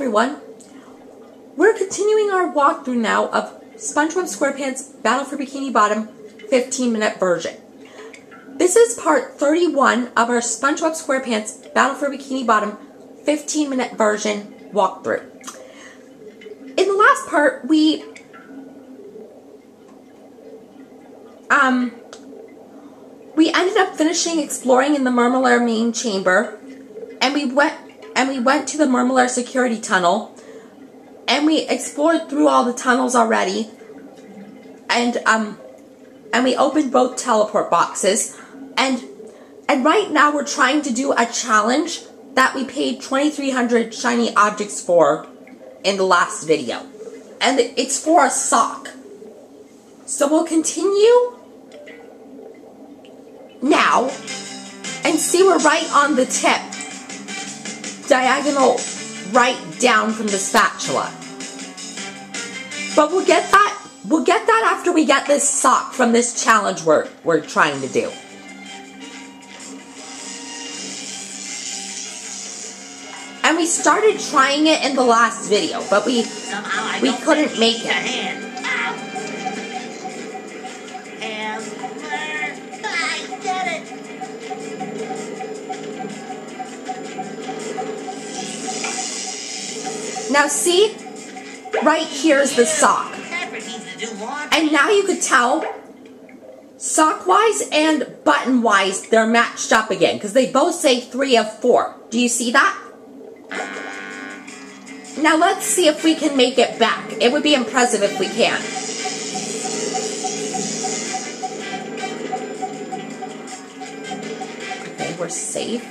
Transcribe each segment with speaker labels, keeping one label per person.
Speaker 1: everyone. We're continuing our walkthrough now of SpongeBob Squarepants Battle for Bikini Bottom 15-minute version. This is part 31 of our SpongeBob Squarepants Battle for Bikini Bottom 15-minute version walkthrough. In the last part, we ended up finishing exploring in the Mermalair main chamber, and we went to the Mermalair security tunnel, and we explored through all the tunnels already, and we opened both teleport boxes, and right now we're trying to do a challenge that we paid 2,300 shiny objects for in the last video, and it's for a sock. So we'll continue now and see we're right on the tip, diagonal right down from the spatula. But we'll get that after we get this sock from this challenge we're trying to do. And we started trying it in the last video, but we couldn't make it. Now see, right here's the sock. And now you could tell, sock-wise and button-wise, they're matched up again, because they both say 3 of 4. Do you see that? Now let's see if we can make it back. It would be impressive if we can. Okay, we're safe.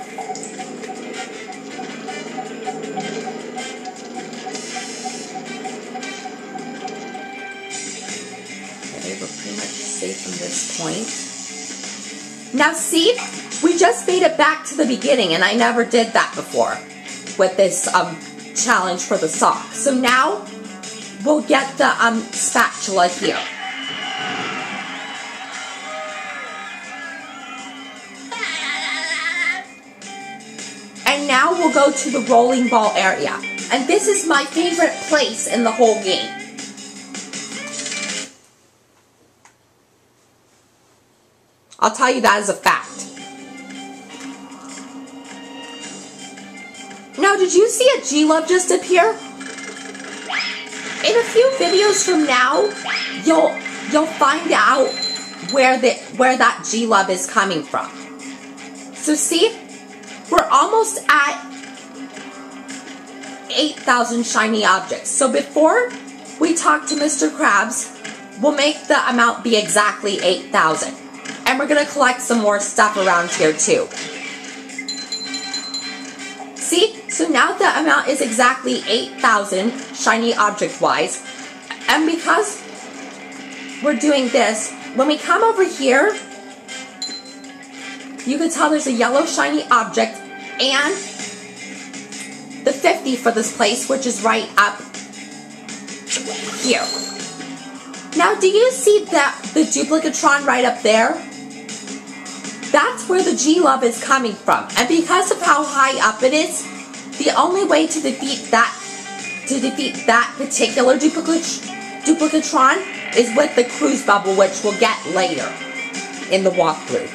Speaker 1: We're pretty much safe from this point. Now see, we just made it back to the beginning, and I never did that before with this challenge for the sock. So now we'll get the spatula here. And now we'll go to the rolling ball area. And this is my favorite place in the whole game. I'll tell you that as a fact. Now, did you see a G-Love just appear? In a few videos from now, you'll find out where that G-Love is coming from. So see, we're almost at 8,000 shiny objects. So before we talk to Mr. Krabs, we'll make the amount be exactly 8,000. And we're going to collect some more stuff around here too. See? So now the amount is exactly 8,000 shiny object-wise. And because we're doing this, when we come over here, you can tell there's a yellow shiny object and the 50 for this place, which is right up here. Now, do you see the Duplicatron right up there? That's where the G-Love is coming from. And because of how high up it is, the only way to defeat that particular Duplicatron is with the cruise bubble, which we'll get later in the walkthrough.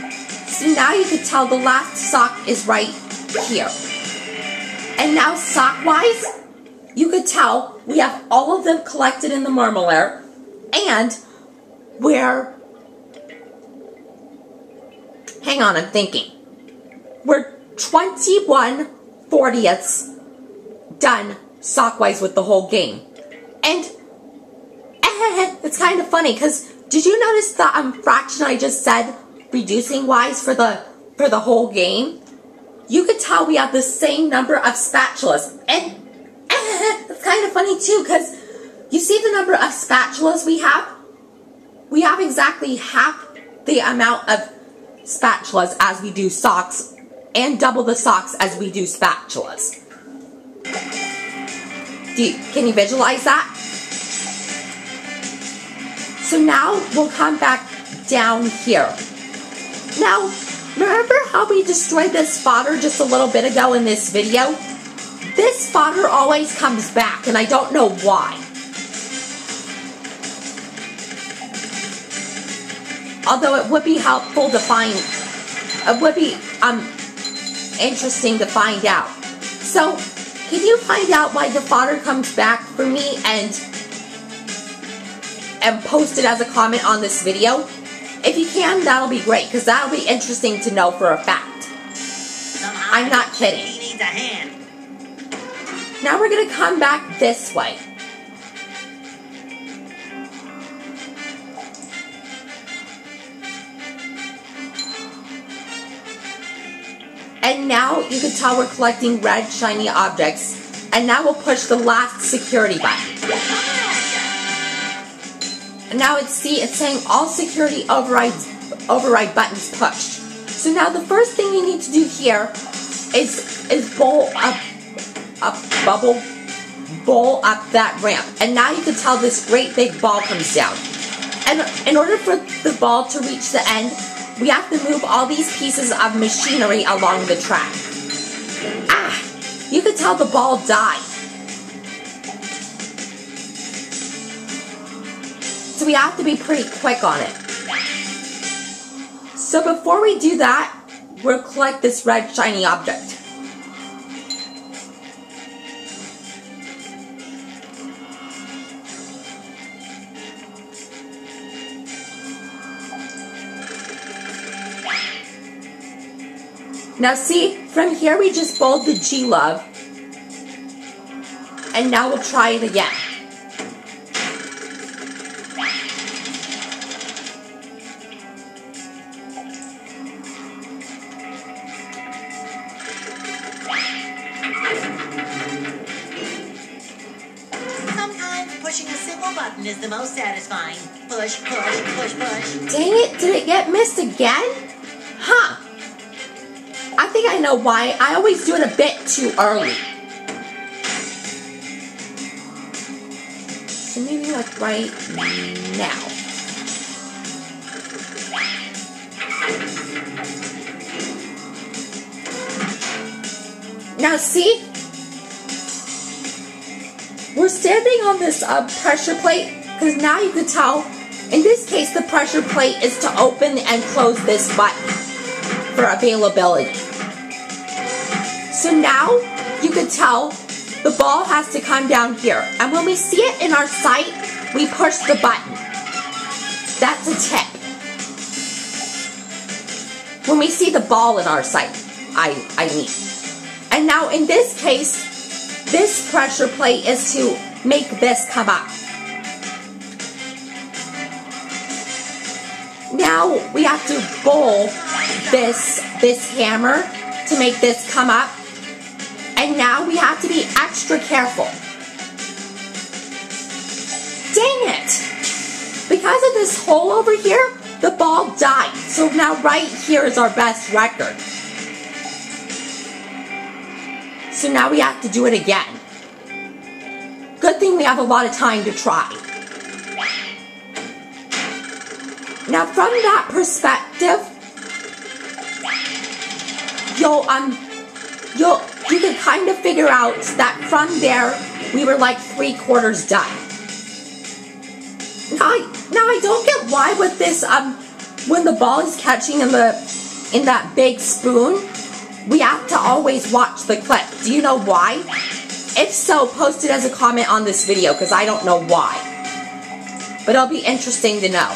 Speaker 1: So now you can tell the last sock is right here. And now sock-wise, you could tell we have all of them collected in the Mermalair, and we're... Hang on, I'm thinking. We're 21/40ths done sock-wise with the whole game. And it's kind of funny, because did you notice the fraction I just said, reducing-wise for the whole game? You could tell we have the same number of spatulas. And it's kind of funny too, because you see the number of spatulas we have? We have exactly half the amount of spatulas as we do socks, and double the socks as we do spatulas. Can you visualize that? So now we'll come back down here. Now, remember how we destroyed this fodder just a little bit ago in this video? this fodder always comes back, and I don't know why. Although it would be helpful to find, it would be interesting to find out. So, can you find out why the fodder comes back for me and post it as a comment on this video? If you can, that'll be great, because that'll be interesting to know for a fact. I'm not kidding.
Speaker 2: He needs a hand.
Speaker 1: Now we're going to come back this way. And now you can tell we're collecting red shiny objects. And now we'll push the last security button. And now it's saying all security override buttons pushed. So now the first thing you need to do here is bowl up that ramp. And now you can tell this great big ball comes down. And in order for the ball to reach the end, we have to move all these pieces of machinery along the track. You can tell the ball died. So we have to be pretty quick on it. So before we do that, we'll collect this red shiny object. Now see, from here we just bowled the G-Love. And now we'll try it again.
Speaker 2: Sometimes pushing a simple button is the most satisfying. Push, push, push, push.
Speaker 1: Dang it, did it get missed again? Huh. I think I know why. I always do it a bit too early. So maybe like right now. Now see? We're standing on this pressure plate because now you can tell, in this case, the pressure plate is to open and close this button for availability. So now you can tell the ball has to come down here. And when we see it in our sight, we push the button. That's a tip. When we see the ball in our sight, I mean. And now in this case, this pressure plate is to make this come up. Now we have to bowl this hammer to make this come up. And now we have to be extra careful. Dang it! Because of this hole over here, the ball died. So now right here is our best record. So now we have to do it again. Good thing we have a lot of time to try. Now from that perspective, you can kind of figure out that from there we were like 3/4 done. Now I don't get why with this when the ball is catching in that big spoon, we have to always watch the clip. Do you know why? If so, post it as a comment on this video because I don't know why. But it'll be interesting to know.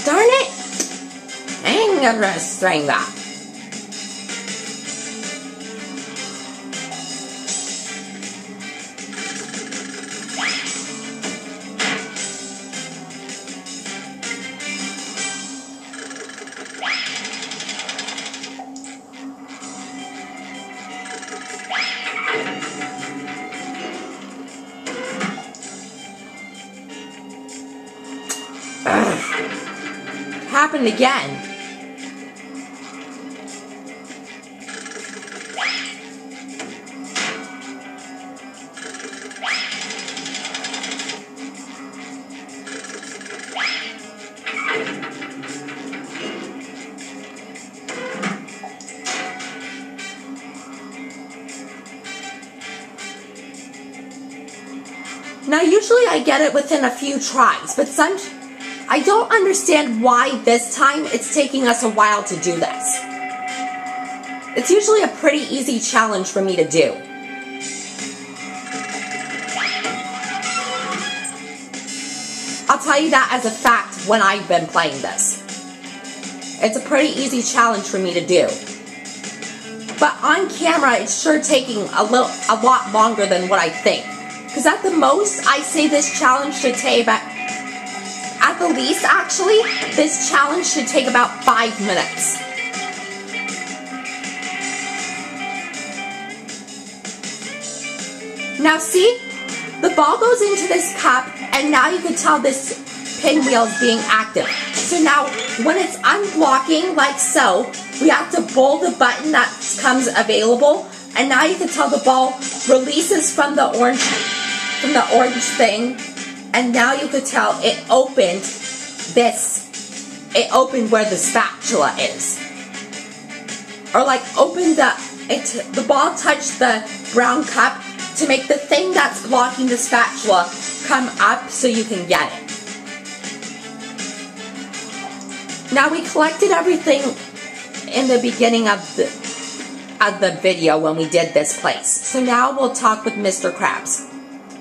Speaker 1: Darn it! I'm gonna string that. Happened again. Now, usually I get it within a few tries, but I don't understand why this time it's taking us a while to do this. It's usually a pretty easy challenge for me to do. I'll tell you that as a fact when I've been playing this. It's a pretty easy challenge for me to do. But on camera, it's sure taking a lot longer than what I think. Because at the most, I say this challenge should take about, at the least actually, this challenge should take about 5 minutes. Now see, the ball goes into this cup, and now you can tell this pinwheel is being active. So now, when it's unblocking like so, we have to pull the button that comes available, and now you can tell the ball releases from the orange thing, and now you could tell it opened where the spatula is. Or like the ball touched the brown cup to make the thing that's blocking the spatula come up so you can get it. Now we collected everything in the beginning of the video when we did this place. So now we'll talk with Mr. Krabs.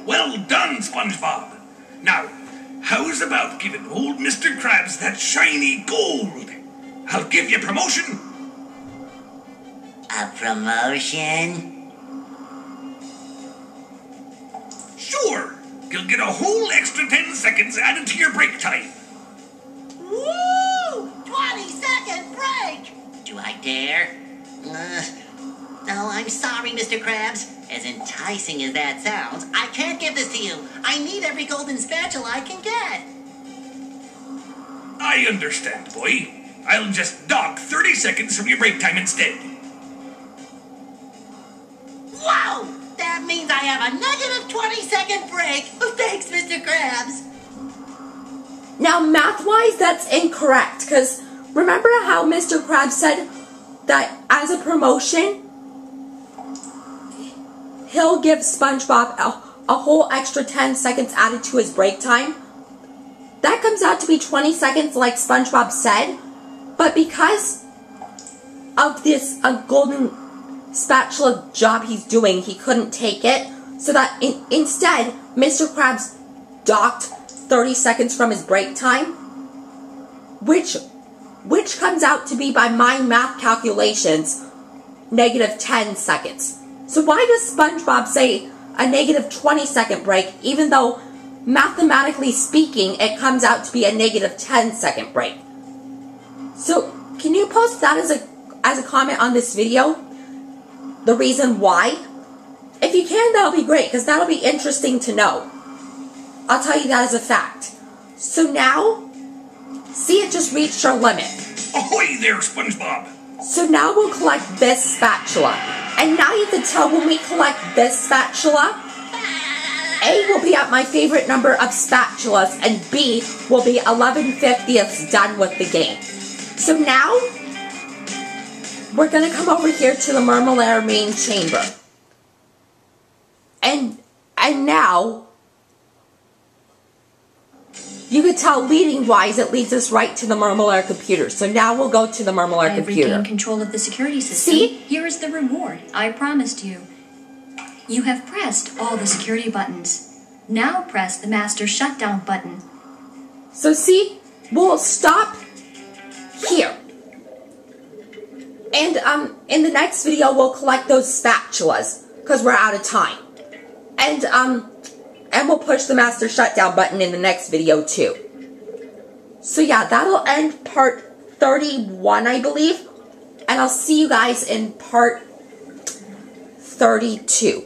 Speaker 3: Well done, SpongeBob. Now, how's about giving old Mr. Krabs that shiny gold? I'll give you promotion.
Speaker 2: A promotion?
Speaker 3: Sure. You'll get a whole extra 10 seconds added to your break time.
Speaker 2: Woo! 20-second break! Do I dare? No, I'm sorry, Mr. Krabs. As enticing as that sounds, I can't give this to you. I need every golden spatula I can get.
Speaker 3: I understand, boy. I'll just dock 30 seconds from your break time instead.
Speaker 2: Wow! That means I have a negative 20-second break. Thanks, Mr. Krabs.
Speaker 1: Now, math-wise, that's incorrect, because remember how Mr. Krabs said that as a promotion, he'll give SpongeBob a whole extra 10 seconds added to his break time? That comes out to be 20 seconds like SpongeBob said, but because of this golden spatula job he's doing, he couldn't take it, so that instead, Mr. Krabs docked 30 seconds from his break time, which comes out to be, by my math calculations, negative 10 seconds. So why does SpongeBob say a negative 20-second break, even though mathematically speaking, it comes out to be a negative 10-second break? So can you post that as a comment on this video? The reason why? If you can, that'll be great, because that'll be interesting to know. I'll tell you that as a fact. So now, see, it just reached our limit.
Speaker 3: Ahoy there, SpongeBob!
Speaker 1: So now we'll collect this spatula. And now you can tell when we collect this spatula, A will be at my favorite number of spatulas, and B will be 11/50ths done with the game. So now, we're going to come over here to the Marmalade main chamber. And now, you could tell leading-wise, it leads us right to the Marmalade computer. So now we'll go to the Marmalade computer.
Speaker 4: I have regained control of the security system.
Speaker 1: See?
Speaker 4: Here is the reward I promised you. You have pressed all the security buttons. Now press the master shutdown button.
Speaker 1: So see, we'll stop here. And in the next video, we'll collect those spatulas, because we're out of time. And we'll push the master shutdown button in the next video too. So yeah, that'll end part 31, I believe. And I'll see you guys in part 32.